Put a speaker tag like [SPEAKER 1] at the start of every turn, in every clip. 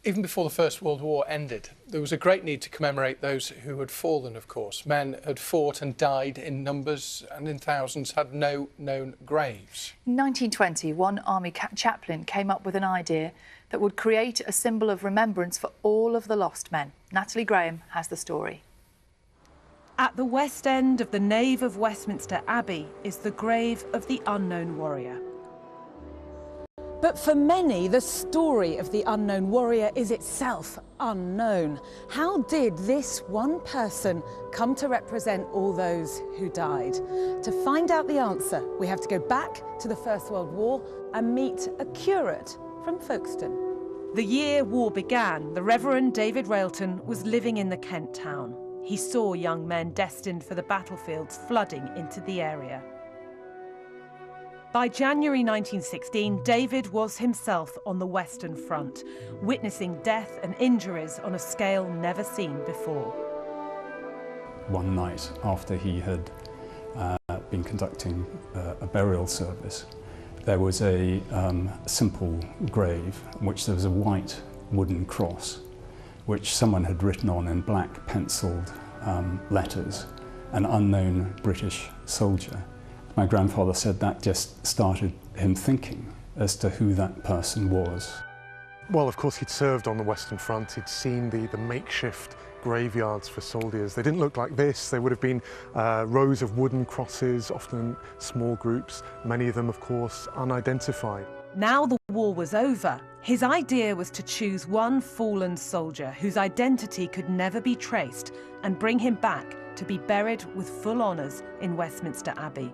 [SPEAKER 1] Even before the First World War ended, there was a great need to commemorate those who had fallen, of course. Men had fought and died in numbers and in thousands had no known graves.
[SPEAKER 2] In 1920, one army chaplain came up with an idea that would create a symbol of remembrance for all of the lost men. Natalie Graham has the story.
[SPEAKER 3] At the west end of the nave of Westminster Abbey is the grave of the unknown warrior. But for many, the story of the unknown warrior is itself unknown. How did this one person come to represent all those who died? To find out the answer, we have to go back to the First World War and meet a curate from Folkestone. The year war began, the Reverend David Railton was living in the Kent town. He saw young men destined for the battlefields flooding into the area. By January 1916, David was himself on the Western Front, witnessing death and injuries on a scale never seen before.
[SPEAKER 4] One night after he had been conducting a burial service, there was a simple grave in which there was a white wooden cross, which someone had written on in black penciled letters, an unknown British soldier. My grandfather said that just started him thinking as to who that person was.
[SPEAKER 5] Well, of course, he'd served on the Western Front. He'd seen the makeshift graveyards for soldiers. They didn't look like this. They would have been rows of wooden crosses, often in small groups, many of them, of course, unidentified.
[SPEAKER 3] Now the war was over, his idea was to choose one fallen soldier whose identity could never be traced and bring him back to be buried with full honours in Westminster Abbey.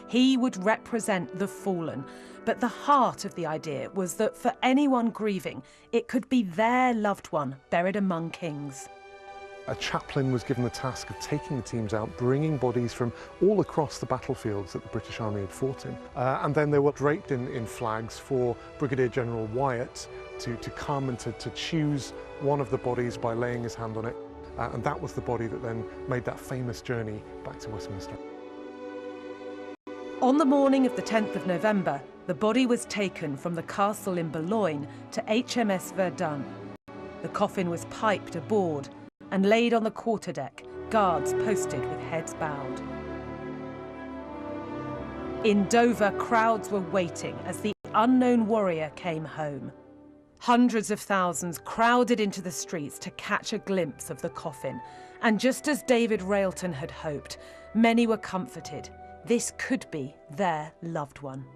[SPEAKER 3] He would represent the fallen, but the heart of the idea was that for anyone grieving, it could be their loved one buried among kings.
[SPEAKER 5] A chaplain was given the task of taking the teams out, bringing bodies from all across the battlefields that the British Army had fought in. And then they were draped in flags for Brigadier General Wyatt to come and to choose one of the bodies by laying his hand on it. And that was the body that then made that famous journey back to Westminster.
[SPEAKER 3] On the morning of the 10th of November, the body was taken from the castle in Boulogne to HMS Verdun. The coffin was piped aboard and laid on the quarterdeck, guards posted with heads bowed. In Dover, crowds were waiting as the unknown warrior came home. Hundreds of thousands crowded into the streets to catch a glimpse of the coffin. And just as David Railton had hoped, many were comforted. This could be their loved one.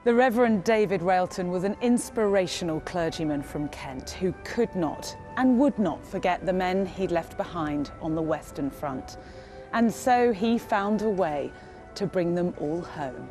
[SPEAKER 3] The Reverend David Railton was an inspirational clergyman from Kent who could not and would not forget the men he'd left behind on the Western Front. And so he found a way to bring them all home.